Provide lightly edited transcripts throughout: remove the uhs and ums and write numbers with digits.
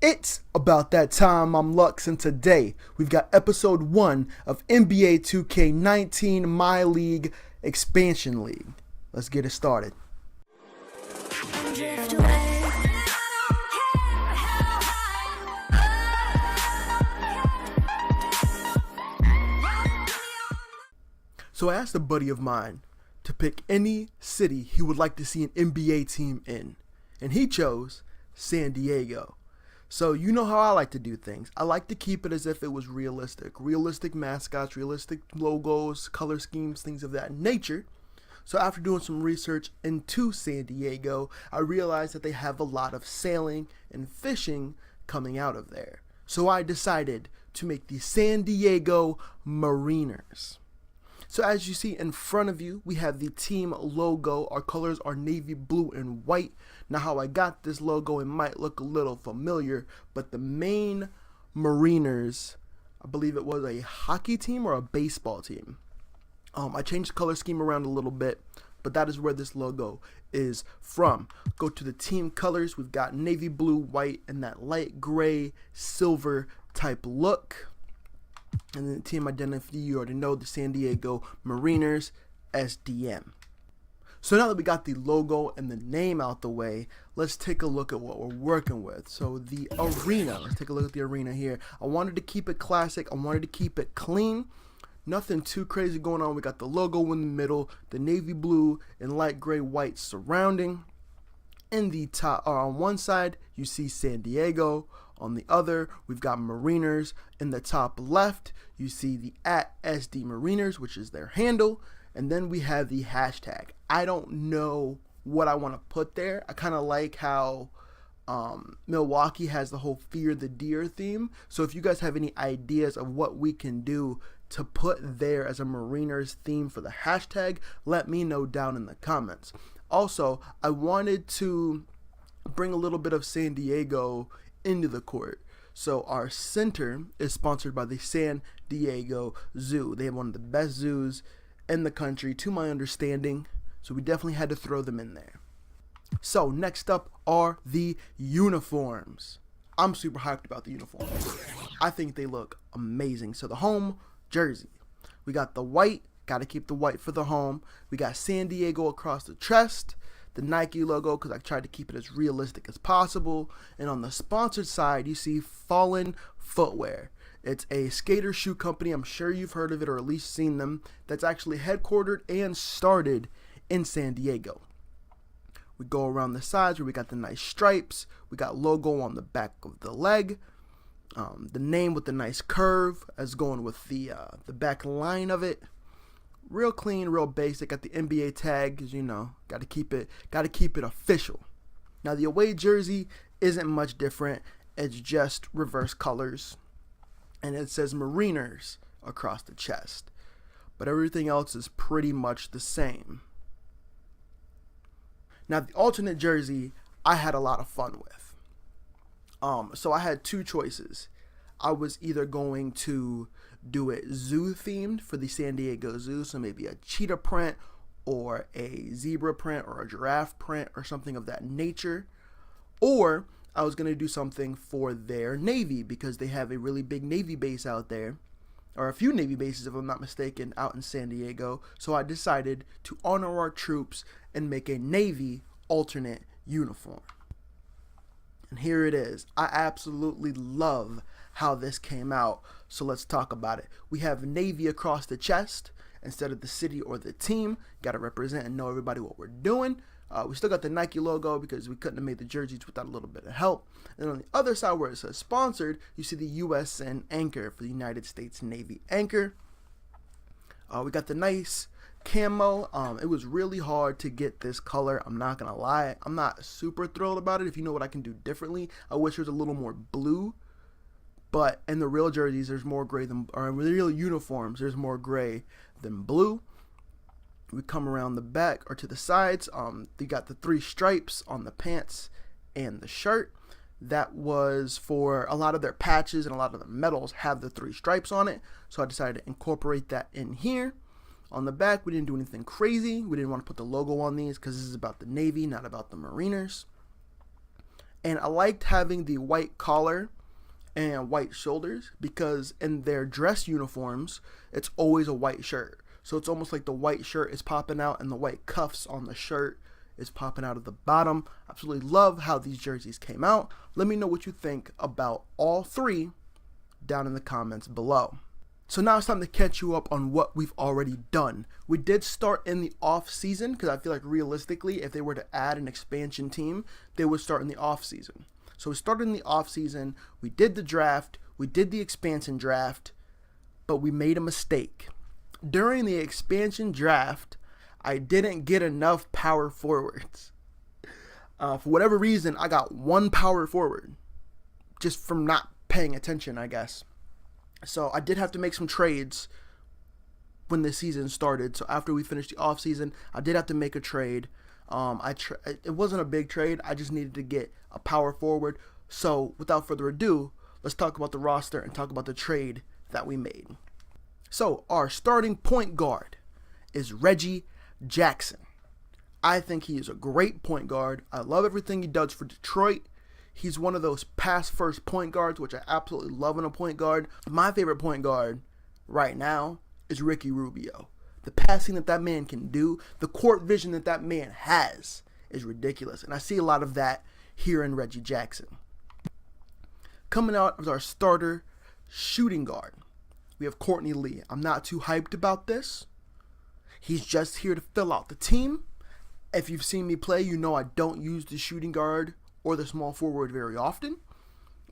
It's about that time. I'm Lux, and today we've got episode 1 of NBA 2K19 My League Expansion League. Let's get it started. So I asked a buddy of mine to pick any city he would like to see an NBA team in, and he chose San Diego. So you know how I like to do things. I like to keep it as if it was realistic. Realistic mascots, realistic logos, color schemes, things of that nature. So after doing some research into San Diego, I realized that they have a lot of sailing and fishing coming out of there. So I decided to make the San Diego Mariners. So as you see in front of you, we have the team logo. Our colors are navy blue and white. Now how I got this logo, it might look a little familiar, but the main Mariners, I believe it was a hockey team or a baseball team. I changed the color scheme around a little bit, but that is where this logo is from. Go to the team colors. We've got navy blue, white, and that light gray, silver type look. And then the team identity, you already know, the San Diego Mariners, SDM. So now that we got the logo and the name out the way, let's take a look at what we're working with. So the arena, let's take a look at the arena here. I wanted to keep it classic. I wanted to keep it clean. Nothing too crazy going on. We got the logo in the middle, the navy blue and light gray white surrounding. In the top, or on one side, you see San Diego. On the other, we've got Mariners. In the top left, you see the @SD Mariners, which is their handle. And then we have the hashtag. I don't know what I want to put there. I kind of like how Milwaukee has the whole Fear the Deer theme. So if you guys have any ideas of what we can do to put there as a Mariners theme for the hashtag, let me know down in the comments. Also, I wanted to bring a little bit of San Diego into the court. So our center is sponsored by the San Diego Zoo. They have one of the best zoos in the country, to my understanding. So we definitely had to throw them in there. So next up are the uniforms. I'm super hyped about the uniforms. I think they look amazing. So the home jersey, we got the white. Got to keep the white for the home. We got San Diego across the chest. The Nike logo, because I tried to keep it as realistic as possible. And on the sponsored side, you see Fallen Footwear. It's a skater shoe company. I'm sure you've heard of it or at least seen them. That's actually headquartered and started in San Diego. We go around the sides where we got the nice stripes. We got logo on the back of the leg. The name with the nice curve as going with the back line of it. Real clean, real basic. Got the NBA tag, as you know. Got to keep it official. Now the away jersey isn't much different. It's just reverse colors, and it says Mariners across the chest. But everything else is pretty much the same. Now the alternate jersey, I had a lot of fun with. So I had two choices. I was either going to do it zoo themed for the San Diego Zoo, so maybe a cheetah print or a zebra print or a giraffe print or something of that nature, or I was going to do something for their Navy because they have a really big Navy base out there, or a few Navy bases if I'm not mistaken, out in San Diego. So I decided to honor our troops and make a Navy alternate uniform. And here it is. I absolutely love how this came out, so let's talk about it. We have Navy across the chest instead of the city or the team. Got to represent and know everybody what we're doing. We still got the Nike logo because we couldn't have made the jerseys without a little bit of help. And on the other side where it says sponsored, you see the USN anchor for the United States Navy anchor. We got the nice camo. It was really hard to get this color. I'm not gonna lie. I'm not super thrilled about it. If you know what I can do differently, I wish there was a little more blue. But in the real jerseys, there's more gray than, or in the real uniforms, there's more gray than blue. We come around the back or to the sides. You got the 3 stripes on the pants and the shirt. That was for a lot of their patches, and a lot of the medals have the 3 stripes on it. So I decided to incorporate that in here. On the back, we didn't do anything crazy. We didn't want to put the logo on these because this is about the Navy, not about the Mariners. And I liked having the white collar and white shoulders because in their dress uniforms, it's always a white shirt. So it's almost like the white shirt is popping out and the white cuffs on the shirt is popping out of the bottom. Absolutely love how these jerseys came out. Let me know what you think about all three down in the comments below. So now it's time to catch you up on what we've already done. We did start in the off season because I feel like realistically, if they were to add an expansion team, they would start in the off season. So we started in the off season, we did the draft, we did the expansion draft, but we made a mistake. During the expansion draft, I didn't get enough power forwards. For whatever reason, I got one power forward just from not paying attention, I guess. So I did have to make some trades when the season started. So after we finished the off season, I did have to make a trade. It wasn't a big trade. I just needed to get a power forward. So without further ado, let's talk about the roster and talk about the trade that we made. So our starting point guard is Reggie Jackson. I think he is a great point guard. I love everything he does for Detroit. He's one of those pass-first point guards, which I absolutely love in a point guard. My favorite point guard right now is Ricky Rubio. The passing that man can do, the court vision that man has is ridiculous. And I see a lot of that here in Reggie Jackson. Coming out as our starter shooting guard, we have Courtney Lee. I'm not too hyped about this. He's just here to fill out the team. If you've seen me play, you know I don't use the shooting guard or the small forward very often,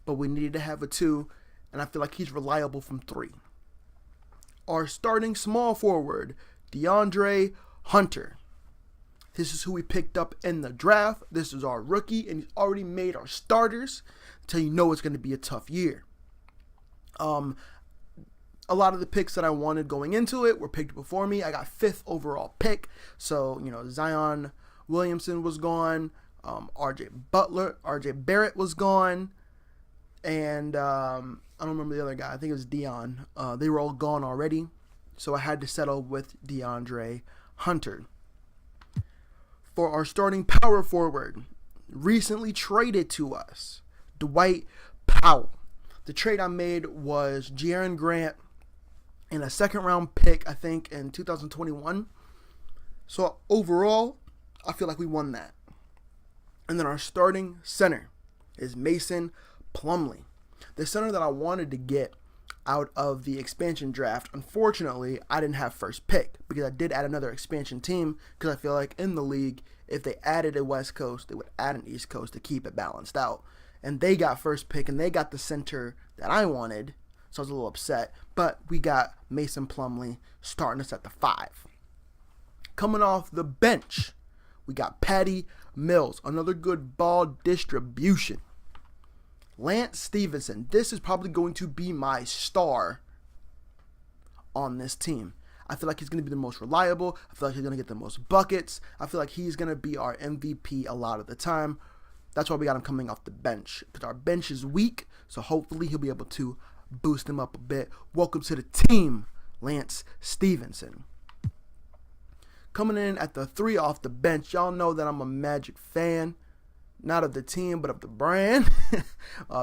but we needed to have a 2, and I feel like he's reliable from 3. Our starting small forward, DeAndre Hunter. This is who we picked up in the draft. This is our rookie, and he's already made our starters, so you know it's going to be a tough year. A lot of the picks that I wanted going into it were picked before me. I got 5th overall pick, so Zion Williamson was gone. RJ Barrett was gone, and I don't remember the other guy. I think it was Dion. They were all gone already, so I had to settle with DeAndre Hunter. For our starting power forward, recently traded to us, Dwight Powell. The trade I made was Jaren Grant and a 2nd-round pick, I think, in 2021. So overall, I feel like we won that. And then our starting center is Mason Plumlee, the center that I wanted to get out of the expansion draft. Unfortunately, I didn't have first pick because I did add another expansion team because I feel like in the league, if they added a West Coast, they would add an East Coast to keep it balanced out. And they got first pick and they got the center that I wanted, so I was a little upset. But we got Mason Plumlee starting us at the 5. Coming off the bench, we got Patty Mills, another good ball distribution. Lance Stephenson, this is probably going to be my star on this team. I feel like he's going to be the most reliable. I feel like he's going to get the most buckets. I feel like he's going to be our MVP a lot of the time. That's why we got him coming off the bench, because our bench is weak, so hopefully he'll be able to boost him up a bit. Welcome to the team, Lance Stephenson. Coming in at the 3 off the bench, y'all know that I'm a Magic fan. Not of the team, but of the brand.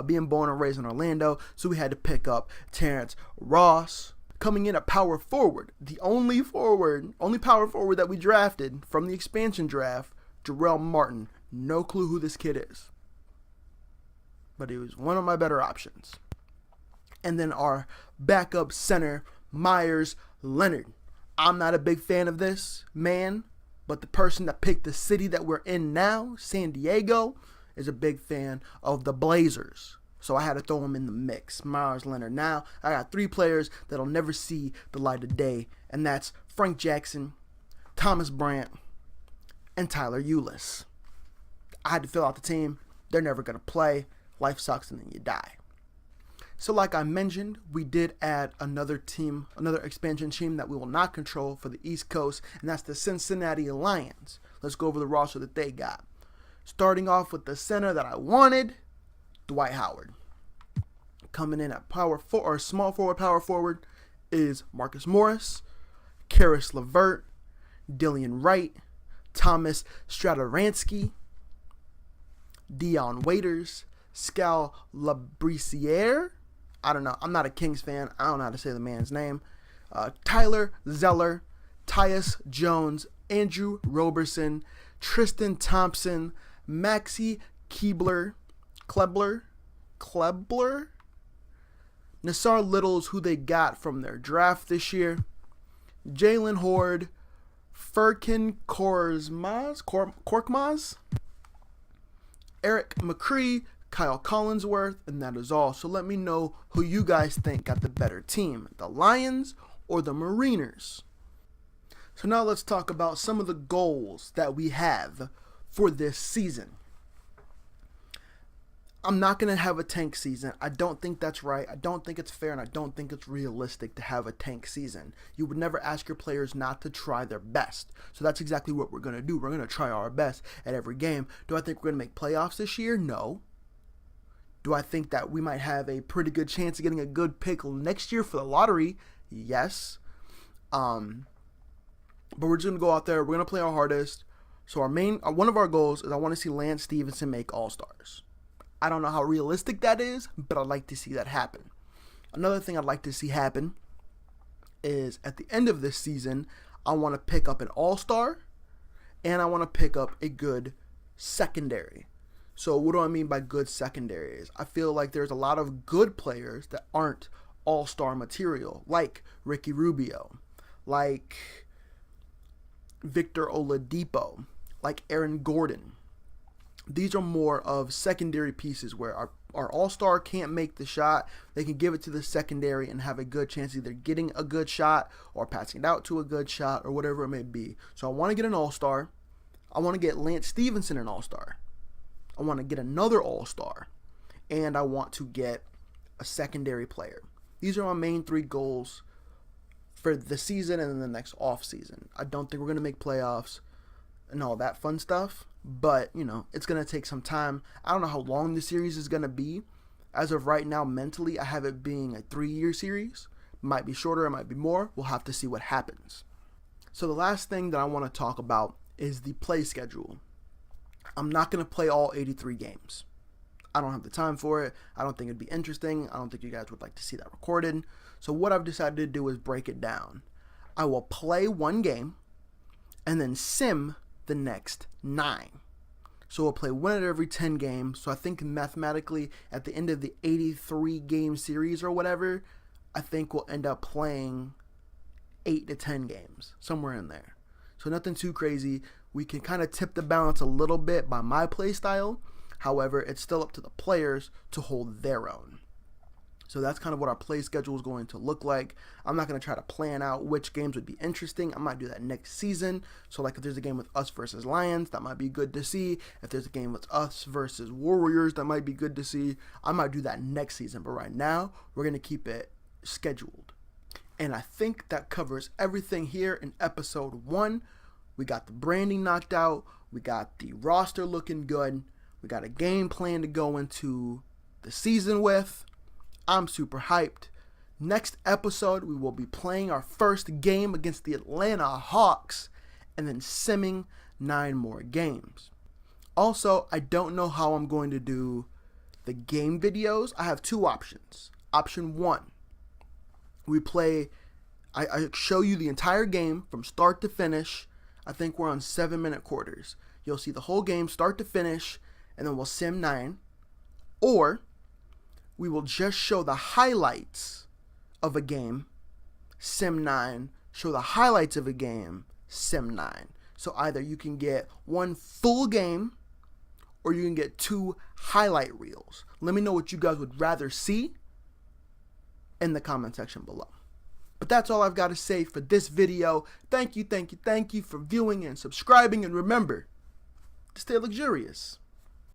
Being born and raised in Orlando, so we had to pick up Terrence Ross. Coming in at power forward, the only power forward that we drafted from the expansion draft, Jarrell Martin. No clue who this kid is, but he was one of my better options. And then our backup center, Myers Leonard. I'm not a big fan of this man, but the person that picked the city that we're in now, San Diego, is a big fan of the Blazers. So I had to throw him in the mix, Myers Leonard. Now I got 3 players that'll never see the light of day, and that's Frank Jackson, Thomas Bryant, and Tyler Ulis. I had to fill out the team. They're never going to play. Life sucks and then you die. So like I mentioned, we did add another expansion team that we will not control for the East Coast, and that's the Cincinnati Lions. Let's go over the roster that they got. Starting off with the center that I wanted, Dwight Howard. Coming in at small forward, power forward is Marcus Morris, Karis LeVert, Dillian Wright, Thomas Stratoransky, Dion Waiters, Skal Labrisiere. I don't know. I'm not a Kings fan. I don't know how to say the man's name. Tyler Zeller, Tyus Jones, Andrew Roberson, Tristan Thompson, Maxi Klebler, Nassar Littles, who they got from their draft this year, Jalen Horde, Furkan Korkmaz, Eric McCree, Kyle Collinsworth, and that is all. So let me know who you guys think got the better team, the Lions or the Mariners. So now let's talk about some of the goals that we have for this season. I'm not going to have a tank season. I don't think that's right. I don't think it's fair, and I don't think it's realistic to have a tank season. You would never ask your players not to try their best. So that's exactly what we're going to do. We're going to try our best at every game. Do I think we're going to make playoffs this year? No. Do I think that we might have a pretty good chance of getting a good pick next year for the lottery? Yes. But we're just going to go out there. We're going to play our hardest. So one of our goals is I want to see Lance Stephenson make All-Stars. I don't know how realistic that is, but I'd like to see that happen. Another thing I'd like to see happen is at the end of this season, I want to pick up an All-Star and I want to pick up a good secondary. So what do I mean by good secondaries? I feel like there's a lot of good players that aren't All-Star material, like Ricky Rubio, like Victor Oladipo, like Aaron Gordon. These are more of secondary pieces where our all-star can't make the shot. They can give it to the secondary and have a good chance either getting a good shot or passing it out to a good shot or whatever it may be. So I want to get an all-star. I want to get Lance Stephenson an all-star. I want to get another all-star. And I want to get a secondary player. These are my main three goals for the season and then the next off season. I don't think we're going to make playoffs and all that fun stuff. But, it's going to take some time. I don't know how long the series is going to be. As of right now, mentally, I have it being a 3-year series. It might be shorter, it might be more. We'll have to see what happens. So the last thing that I want to talk about is the play schedule. I'm not going to play all 83 games. I don't have the time for it. I don't think it'd be interesting. I don't think you guys would like to see that recorded. So what I've decided to do is break it down. I will play one game and then sim the next 9. So we'll play one out of every 10 games. So I think mathematically at the end of the 83 game series or whatever, I think we'll end up playing 8 to 10 games, somewhere in there. So nothing too crazy. We can kind of tip the balance a little bit by my play style. However, it's still up to the players to hold their own. So that's kind of what our play schedule is going to look like. I'm not going to try to plan out which games would be interesting. I might do that next season. So like if there's a game with us versus Lions, that might be good to see. If there's a game with us versus Warriors, that might be good to see. I might do that next season. But right now, we're going to keep it scheduled. And I think that covers everything here in episode 1. We got the branding knocked out. We got the roster looking good. We got a game plan to go into the season with. I'm super hyped. Next episode, we will be playing our first game against the Atlanta Hawks and then simming 9 more games. Also, I don't know how I'm going to do the game videos. I have 2 options. Option 1, I show you the entire game from start to finish. I think we're on 7-minute quarters. You'll see the whole game start to finish, and then we'll sim 9. Or we will just show the highlights of a game, sim 9, show the highlights of a game, sim 9. So either you can get 1 full game or you can get 2 highlight reels. Let me know what you guys would rather see in the comment section below. But that's all I've got to say for this video. Thank you for viewing and subscribing, and remember to stay luxurious.